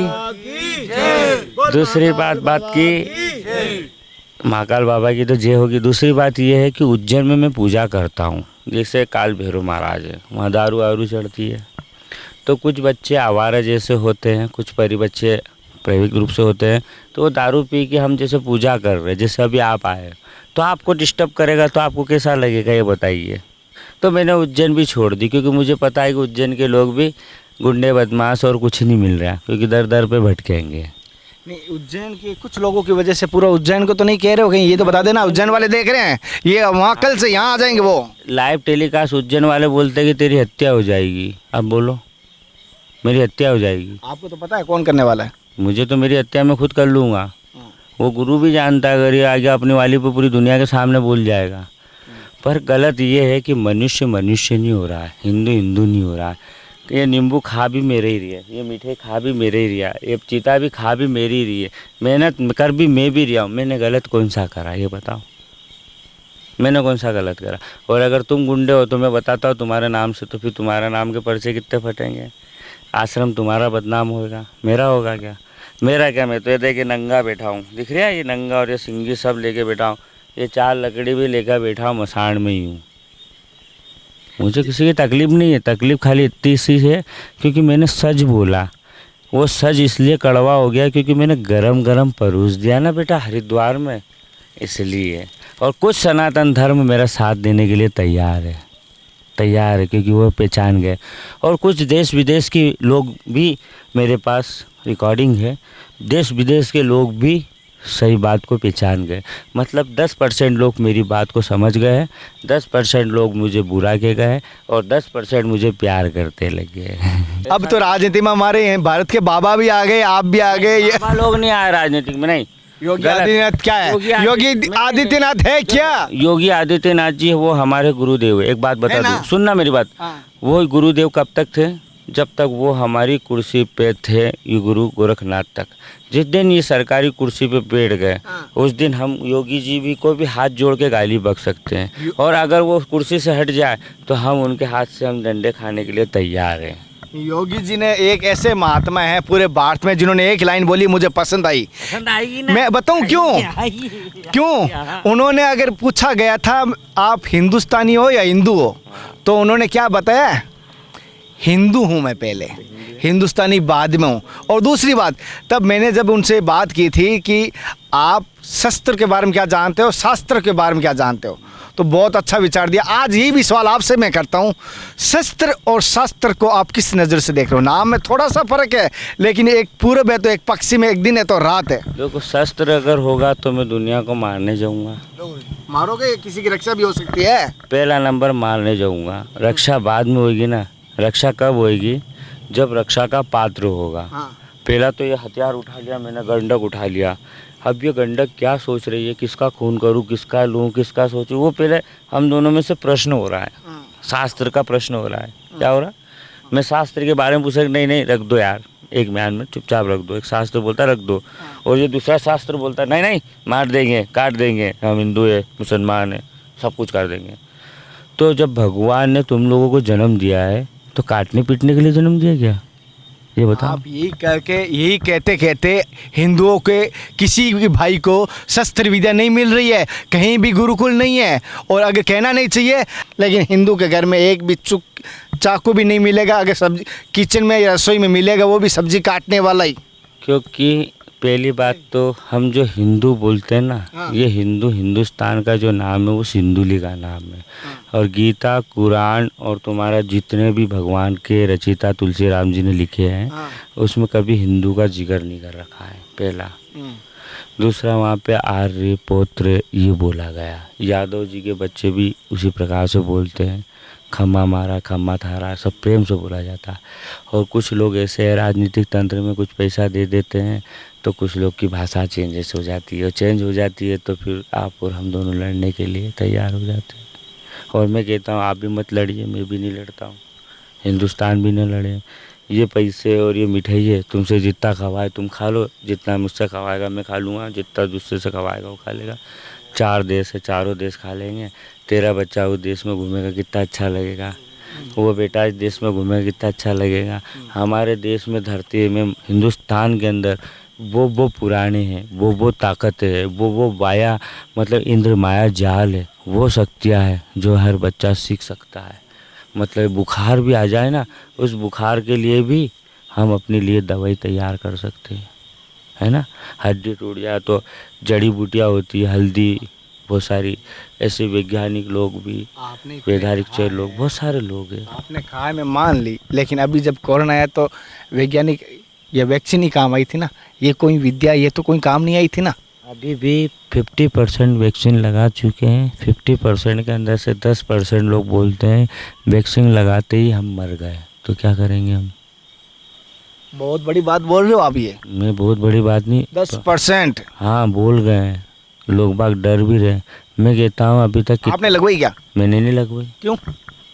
महाकाल बाबा की तो जय होगी। दूसरी बात ये है कि उज्जैन में मैं पूजा करता हूँ, जैसे काल भैरव महाराज है, वहाँ दारू वारू चढ़ती है, तो कुछ बच्चे आवारा जैसे होते हैं, कुछ बच्चे प्राइवेट रूप से होते हैं, तो वो दारू पी के हम जैसे पूजा कर रहे हैं, जैसे अभी आप आए तो आपको डिस्टर्ब करेगा तो आपको कैसा लगेगा ये बताइए। तो मैंने उज्जैन भी छोड़ दी, क्योंकि मुझे पता है कि उज्जैन के लोग भी गुंडे बदमाश और कुछ नहीं मिल रहा, क्योंकि दर दर पे भटकेंगे। नहीं, उज्जैन के कुछ लोगों की वजह से पूरा उज्जैन को तो नहीं कह रहे हो कहीं, ये तो बता देना उज्जैन वाले देख रहे हैं, ये वहाँ कल से यहाँ आ जाएंगे। वो लाइव टेलीकास्ट उज्जैन वाले बोलते हैं कि तेरी हत्या हो जाएगी। अब बोलो मेरी हत्या हो जाएगी, आपको तो पता है कौन करने वाला है? मुझे तो मेरी हत्या मैं खुद कर लूँगा। वो गुरु भी जानता है, अगर ये आगे अपनी वाली पे पूरी दुनिया के सामने बोल जाएगा। पर गलत ये है कि मनुष्य मनुष्य नहीं हो रहा है, हिंदू हिंदू नहीं हो रहा है। ये नींबू खा भी मेरे ही रही है, ये मीठे खा भी मेरे ही रिया, ये चीता भी खा भी मेरी ही रही है, मेहनत कर भी मैं भी रिया हूँ। मैंने गलत कौन सा करा ये बताओ, मैंने कौन सा गलत करा? और अगर तुम गुंडे हो तो मैं बताता हूँ तुम्हारे नाम से, तो फिर तुम्हारे नाम के पर्चे कितने फटेंगे, आश्रम तुम्हारा बदनाम होगा, मेरा होगा क्या? मेरा क्या, मैं तो ये देख के नंगा बैठा हूँ, दिख रहा है ये नंगा और ये सिंगी सब लेके बैठा हूँ, ये 4 लकड़ी भी लेकर बैठा हूँ, मसाण में ही हूँ। मुझे किसी की तकलीफ़ नहीं है, तकलीफ़ खाली इतनी सी है क्योंकि मैंने सच बोला। वो सच इसलिए कड़वा हो गया क्योंकि मैंने गरम गरम परोस दिया ना बेटा हरिद्वार में, इसलिए। और कुछ सनातन धर्म मेरा साथ देने के लिए तैयार है क्योंकि वो पहचान गए। और कुछ देश विदेश के लोग भी मेरे पास रिकॉर्डिंग है, देश विदेश के लोग भी सही बात को पहचान गए। मतलब 10% लोग मेरी बात को समझ गए हैं, 10% लोग मुझे बुरा कह गए और 10% मुझे प्यार करते लगे। अब तो राजनीति में हमारे हैं भारत के बाबा भी आ गए, आप भी आ गए। ये लोग नहीं आए राजनीतिक में, नहीं। योगी आदित्यनाथ क्या है? योगी आदित्यनाथ है क्या? योगी आदित्यनाथ जी वो हमारे गुरुदेव है। एक बात बता दूं, सुनना मेरी बात। वो गुरुदेव कब तक थे? जब तक वो हमारी कुर्सी पे थे, ये गुरु गोरखनाथ तक। जिस दिन ये सरकारी कुर्सी पे बैठ गए उस दिन हम योगी जी भी को भी हाथ जोड़ के गाली बक सकते हैं, और अगर वो कुर्सी से हट जाए तो हम उनके हाथ से हम डंडे खाने के लिए तैयार हैं। योगी जी ने एक ऐसे महात्मा है पूरे भारत में जिन्होंने एक लाइन बोली मुझे पसंद आएगी ना? मैं बताऊं क्यों? उन्होंने अगर पूछा गया था आप हिंदुस्तानी हो या हिंदू हो, तो उन्होंने क्या बताया? हिंदू हूँ मैं पहले, हिंदुस्तानी बाद में हूँ। और दूसरी बात, तब मैंने जब उनसे बात की थी कि आप शस्त्र के बारे में क्या जानते हो, शास्त्र के बारे में क्या जानते हो, तो बहुत अच्छा विचार दिया। आज ये भी सवाल आपसे मैं करता हूँ, शस्त्र और शास्त्र को आप किस नज़र से देख रहे हो? नाम में थोड़ा सा फर्क है, लेकिन एक पूरब है तो एक पश्चिम, एक दिन है तो रात है। देखो शस्त्र अगर होगा तो मैं दुनिया को मारने जाऊँगा। मारोगे? किसी की रक्षा भी हो सकती है। पहला नंबर मारने जाऊँगा, रक्षा बाद में होगी ना। रक्षा कब होगी? जब रक्षा का पात्र होगा। पहला तो ये हथियार उठा लिया मैंने, गंडक उठा लिया। अब ये गंडक क्या सोच रही है, किसका खून करूं, किसका लूं, किसका सोचूं, वो पहले हम दोनों में से प्रश्न हो रहा है, शास्त्र का प्रश्न हो रहा है। क्या हो रहा है? मैं शास्त्र के बारे में पूछा, नहीं रख दो यार, एक म्यान में चुपचाप रख दो। एक शास्त्र बोलता रख दो, और ये दूसरा शास्त्र बोलता नहीं मार देंगे, काट देंगे, हम हिंदू है, मुसलमान है, सब कुछ कर देंगे। तो जब भगवान ने तुम लोगों को जन्म दिया है तो काटने पीटने के लिए जन्म दिया क्या? ये बताओ। आप यही कहते कहते हिंदुओं के किसी भी भाई को शस्त्र विद्या नहीं मिल रही है, कहीं भी गुरुकुल नहीं है, और अगर कहना नहीं चाहिए लेकिन हिंदू के घर में एक भी चाकू भी नहीं मिलेगा, अगर सब्जी किचन में या रसोई में मिलेगा वो भी सब्जी काटने वाला ही। क्योंकि पहली बात तो हम जो हिंदू बोलते हैं ना, हाँ। ये हिंदुस्तान का जो नाम है वो सिंधुली का नाम है। और गीता, कुरान और तुम्हारा जितने भी भगवान के रचयिता तुलसी राम जी ने लिखे हैं, हाँ। उसमें कभी हिंदू का जिक्र नहीं कर रखा है, पहला। दूसरा, वहाँ पे आर्य पौत्र ये बोला गया। यादव जी के बच्चे भी उसी प्रकार से बोलते हैं, खम्मा मारा खम्मा थारा, सब प्रेम से बोला जाता है। और कुछ लोग ऐसे हैं राजनीतिक तंत्र में कुछ पैसा दे देते हैं तो कुछ लोग की भाषा चेंजेस हो जाती है, और चेंज हो जाती है तो फिर आप और हम दोनों लड़ने के लिए तैयार हो जाते हैं। और मैं कहता हूँ आप भी मत लड़िए, मैं भी नहीं लड़ता हूँ, हिंदुस्तान भी न लड़े। ये पैसे और ये मिठाई है, तुमसे जितना खवाए तुम खा लो, जितना मुझसे खवाएगा मैं खा लूँगा, जितना दूसरे से खवाएगा वो खा लेगा। 4 देश है, चारों देश खा लेंगे। तेरा बच्चा उस देश में घूमेगा कितना अच्छा लगेगा, वो बेटा इस देश में घूमेगा कितना अच्छा लगेगा। हमारे देश में, धरती में, हिंदुस्तान के अंदर वो पुराने हैं, वो ताकत है, वो माया, मतलब इंद्र माया जाल है, वो शक्तियाँ है जो हर बच्चा सीख सकता है। मतलब बुखार भी आ जाए ना, उस बुखार के लिए भी हम अपने लिए दवाई तैयार कर सकते हैं, है ना। हड्डी टूट जाए तो जड़ी बूटियाँ होती है, हल्दी, बहुत सारी ऐसे वैज्ञानिक लोग भी, आपने वैधानिक चर लोग, बहुत सारे लोग हैं। आपने कहा है मैं मान ली, लेकिन अभी जब कोरोना आया तो वैज्ञानिक ये वैक्सीन ही काम आई थी ना, ये कोई विद्या ये तो कोई काम नहीं आई थी ना। अभी भी 50% वैक्सीन लगा चुके हैं। 50% के अंदर से 10% लोग बोलते हैं वैक्सीन लगाते ही हम मर गए, तो क्या करेंगे हम। बहुत बड़ी बात बोल रहे हो आप ये। मैं बहुत बड़ी बात नहीं, 10%। हाँ बोल गए हैं, लोग बाग डर भी रहे। मैं कहता हूँ अभी तक आपने लगवाई क्या? मैंने नहीं लगवाई, क्यों?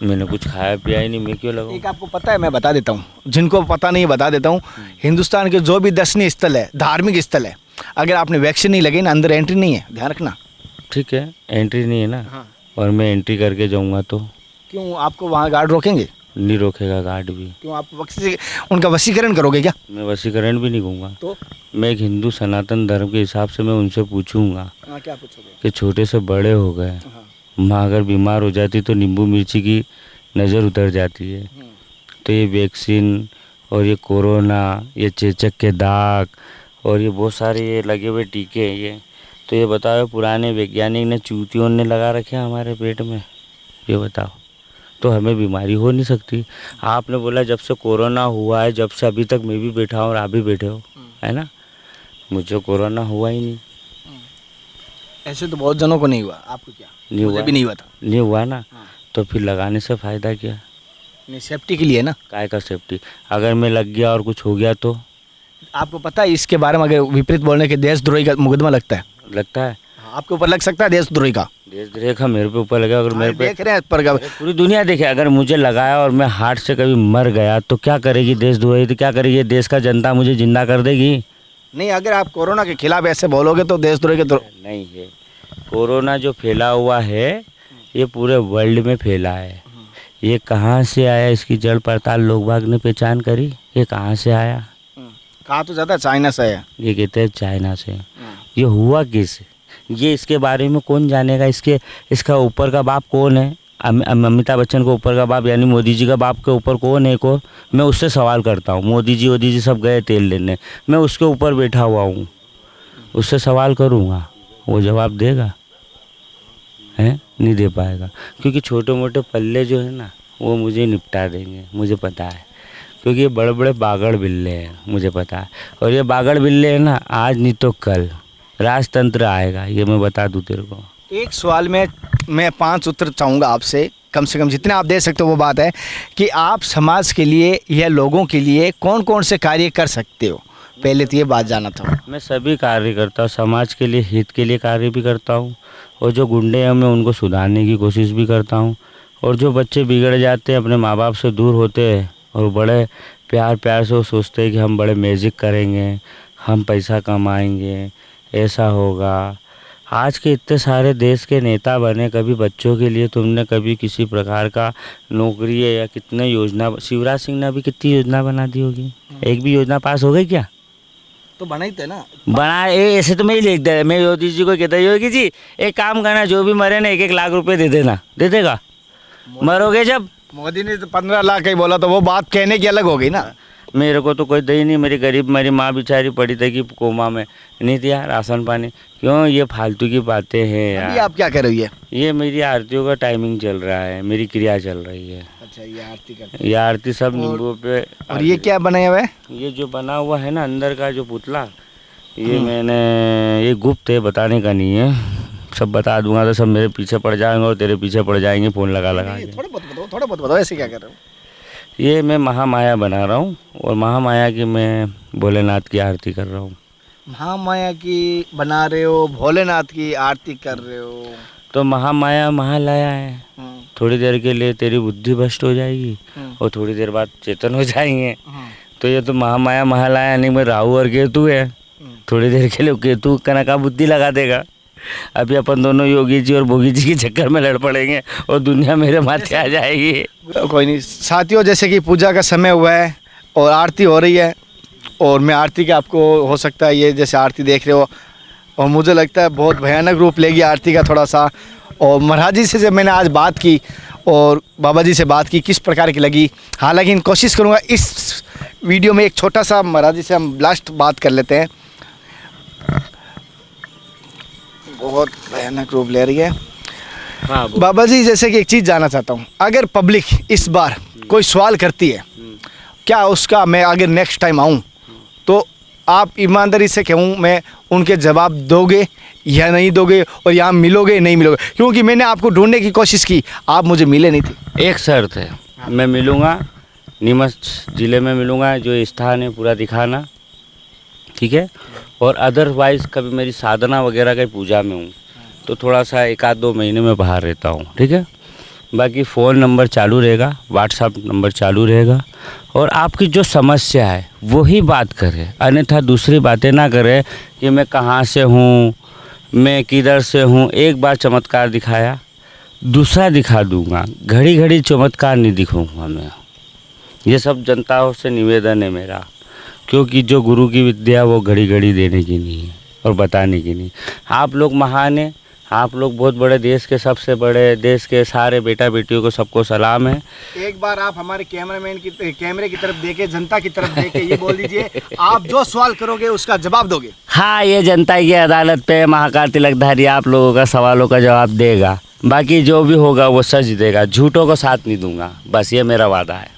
मैंने कुछ खाया पिया ही नहीं, मैं क्यों लगाऊं। एक आपको पता है, मैं बता देता हूँ, जिनको पता नहीं बता देता हूँ। हिंदुस्तान के जो भी दर्शनीय स्थल है, धार्मिक स्थल है, अगर आपने वैक्सीन नहीं लगी ना, अंदर एंट्री नहीं है, ध्यान रखना। ठीक है, एंट्री नहीं है ना। हाँ। और मैं एंट्री करके जाऊंगा तो क्यों आपको वहाँ गार्ड रोकेंगे? नहीं रोकेगा गार्ड भी। क्यों आप उनका वशीकरण करोगे क्या? मैं वशीकरण भी नहीं कहूँगा, तो मैं एक हिंदू सनातन धर्म के हिसाब से मैं उनसे पूछूंगा हाँ, क्या पूछोगे? कि छोटे से बड़े हो गए, हाँ। माँ अगर बीमार हो जाती तो नींबू मिर्ची की नज़र उतर जाती है, तो ये वैक्सीन और ये कोरोना, ये चेचक के दाग और ये बहुत सारे ये लगे हुए टीके हैं, ये तो ये बताओ पुराने वैज्ञानिक ने, चूतियों ने लगा रखे हैं हमारे पेट में, ये बताओ, तो हमें बीमारी हो नहीं सकती। आपने बोला जब से कोरोना हुआ है, जब से अभी तक मैं भी बैठा हूँ और आप भी बैठे हो, है ना, मुझे कोरोना हुआ ही नहीं। ऐसे तो बहुत जनों को नहीं हुआ, आपको क्या? नहीं मुझे हुआ, भी नहीं हुआ था। नहीं हुआ ना, हाँ। तो फिर लगाने से फ़ायदा क्या? नहीं, सेफ्टी के लिए ना। काय का सेफ्टी? अगर मैं लग गया और कुछ हो गया तो? आपको पता है इसके बारे में अगर विपरीत बोलने के देशद्रोही का मुकदमा लगता है। लगता है आपके ऊपर लग सकता है देशद्रोही का। देशद्रोह का मेरे पे ऊपर लगा, अगर मेरे पे देख रहे हैं पर पूरी दुनिया देखे, अगर मुझे लगाया और मैं हार्ट से कभी मर गया तो क्या करेगी देशद्रोही? तो क्या करेगी देश का जनता? मुझे जिंदा कर देगी? नहीं, अगर आप कोरोना के खिलाफ ऐसे बोलोगे तो देशद्रोही के नहीं है। कोरोना जो फैला हुआ है ये पूरे वर्ल्ड में फैला है। ये कहाँ से आया, इसकी जड़ पड़ताल लोग बाग ने पहचान करी, ये कहाँ से आया? कहा तो ज़्यादा चाइना से है। ये कहते हैं चाइना से। ये हुआ किस, ये इसके बारे में कौन जानेगा? इसका ऊपर का बाप कौन है? अमिताभ बच्चन को ऊपर का बाप यानी मोदी जी का बाप के ऊपर कौन है? को मैं उससे सवाल करता हूँ। मोदी जी सब गए तेल लेने, मैं उसके ऊपर बैठा हुआ हूँ, उससे सवाल करूँगा, वो जवाब देगा? है नहीं दे पाएगा, क्योंकि छोटे मोटे पल्ले जो है ना वो मुझे निपटा देंगे, मुझे पता है, क्योंकि ये बड़े बड़े बागड़ बिल्ले हैं, मुझे पता है। और ये बागड़ बिल्ले हैं ना, आज नहीं तो कल राजतंत्र आएगा, ये मैं बता दूं तेरे को। एक सवाल में मैं 5 उत्तर चाहूँगा आपसे, कम से कम जितने आप दे सकते हो वो बात है कि आप समाज के लिए या लोगों के लिए कौन कौन से कार्य कर सकते हो? पहले तो ये बात जाना था। मैं सभी कार्य करता हूँ, समाज के लिए, हित के लिए कार्य भी करता हूँ, और जो गुंडे हैं मैं उनको सुधारने की कोशिश भी करता हूँ। और जो बच्चे बिगड़ जाते हैं, अपने माँ बाप से दूर होते हैं और बड़े प्यार प्यार से वो सोचते हैं कि हम बड़े मैजिक करेंगे, हम पैसा कमाएंगे, ऐसा होगा, आज के इतने सारे देश के नेता बने, कभी बच्चों के लिए तुमने कभी किसी प्रकार का नौकरी है या कितने योजना, शिवराज सिंह ने अभी कितनी योजना बना दी होगी, एक भी योजना पास हो गई क्या? तो बना ही थे ना। बना ऐसे तो मैं ही लिख दे, मैं योगी जी को कहता योगी जी एक काम करना, जो भी मरे ना 1-1 लाख रुपए दे देना, दे देगा? मरोगे जब। मोदी ने तो 15 लाख ही बोला, तो वो बात कहने की अलग हो गई ना। मेरे को तो कोई दे ही नहीं, मेरी गरीब मेरी माँ बेचारी पड़ी थी कि कोमा में, नहीं दिया राशन पानी। क्यों ये फालतू की बातें हैं अभी यार। आप क्या कर रही है? ये मेरी आरतियों का टाइमिंग चल रहा है, मेरी क्रिया चल रही है। अच्छा, ये आरती करते ये आरती सब नींबू पे। और ये क्या बनाया हुआ है? ये जो बना हुआ है ना अंदर का जो पुतला, ये मैंने, ये गुप्त है, बताने का नहीं है। सब बता दूंगा तो सब मेरे पीछे पड़ जाएंगे और तेरे पीछे पड़ जाएंगे फ़ोन लगा लगा के। थोड़ा बहुत बताओ, ऐसे क्या कर रहे हो? ये मैं महामाया बना रहा हूँ और महामाया की मैं भोलेनाथ की आरती कर रहा हूँ। महामाया की बना रहे हो, भोलेनाथ की आरती कर रहे हो। तो महामाया महालाया है, थोड़ी देर के लिए तेरी बुद्धि भ्रष्ट हो जाएगी और थोड़ी देर बाद चेतन हो जाएंगे। तो ये तो महामाया महालाया नहीं, मैं राहु और केतु है, थोड़ी देर के लिए केतु का बुद्धि लगा देगा। अभी अपन दोनों योगी जी और भोगी जी के चक्कर में लड़ पड़ेंगे और दुनिया मेरे माथे आ जाएगी। कोई नहीं साथियों, जैसे कि पूजा का समय हुआ है और आरती हो रही है, और मैं आरती का आपको हो सकता है ये जैसे आरती देख रहे हो, और मुझे लगता है बहुत भयानक रूप लेगी आरती का थोड़ा सा। और महाराज जी से जब मैंने आज बात की और बाबा जी से बात की, किस प्रकार की लगी, हालांकि इन कोशिश करूँगा इस वीडियो में एक छोटा सा महाराज जी से हम लास्ट बात कर लेते हैं। बहुत भयानक रूप ले रही है। हाँ बाबा जी, जैसे कि एक चीज़ जानना चाहता हूँ, अगर पब्लिक इस बार कोई सवाल करती है, क्या उसका मैं अगर नेक्स्ट टाइम आऊँ तो आप ईमानदारी से कहूँ मैं उनके जवाब दोगे या नहीं दोगे, और यहाँ मिलोगे नहीं मिलोगे? क्योंकि मैंने आपको ढूंढने की कोशिश की, आप मुझे मिले नहीं थे। एक शर्त है, मैं मिलूँगा, नीमच ज़िले में मिलूँगा, जो स्थान है पूरा दिखाना, ठीक है? और अदरवाइज़ कभी मेरी साधना वगैरह की पूजा में हूँ तो थोड़ा सा 1-2 महीने में बाहर रहता हूँ, ठीक है? बाकी फ़ोन नंबर चालू रहेगा, व्हाट्सअप नंबर चालू रहेगा, और आपकी जो समस्या है वही बात करें, अन्यथा दूसरी बातें ना करें कि मैं कहाँ से हूँ, मैं किधर से हूँ। एक बार चमत्कार दिखाया, दूसरा दिखा दूँगा, घड़ी घड़ी चमत्कार नहीं दिखाऊँगा मैं। ये सब जनताओं से निवेदन है मेरा, क्योंकि जो गुरु की विद्या वो घड़ी घड़ी देने की नहीं है और बताने की नहीं। आप लोग महान हैं, आप लोग बहुत बड़े, देश के सबसे बड़े, देश के सारे बेटा बेटियों को सबको सलाम है। एक बार आप हमारे कैमरामैन की कैमरे की तरफ देके, जनता की तरफ देके ये बोल दीजिए, आप जो सवाल करोगे उसका जवाब दोगे। हाँ, ये जनता की अदालत पे महाकाल तिलकधारी आप लोगों का सवालों का जवाब देगा, बाकी जो भी होगा वो सच देगा, झूठों को साथ नहीं दूंगा, बस ये मेरा वादा है।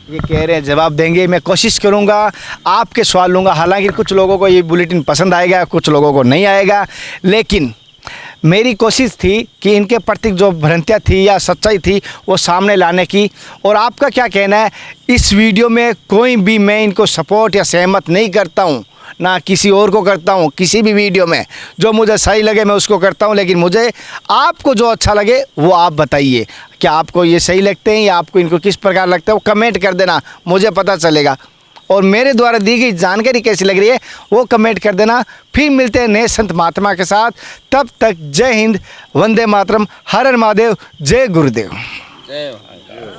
ये कह रहे हैं जवाब देंगे, मैं कोशिश करूंगा, आपके सवाल लूँगा। हालांकि कुछ लोगों को ये बुलेटिन पसंद आएगा, कुछ लोगों को नहीं आएगा, लेकिन मेरी कोशिश थी कि इनके प्रति जो भ्रांतियाँ थी या सच्चाई थी वो सामने लाने की। और आपका क्या कहना है इस वीडियो में? कोई भी मैं इनको सपोर्ट या सहमत नहीं करता हूँ, ना किसी और को करता हूँ। किसी भी वीडियो में जो मुझे सही लगे मैं उसको करता हूँ, लेकिन मुझे आपको जो अच्छा लगे वो आप बताइए। क्या आपको ये सही लगते हैं या आपको इनको किस प्रकार लगता है, वो कमेंट कर देना, मुझे पता चलेगा। और मेरे द्वारा दी गई जानकारी कैसी लग रही है वो कमेंट कर देना। फिर मिलते हैं नए संत महात्मा के साथ, तब तक जय हिंद, वंदे मातरम, हर हर महादेव, जय गुरुदेव। जय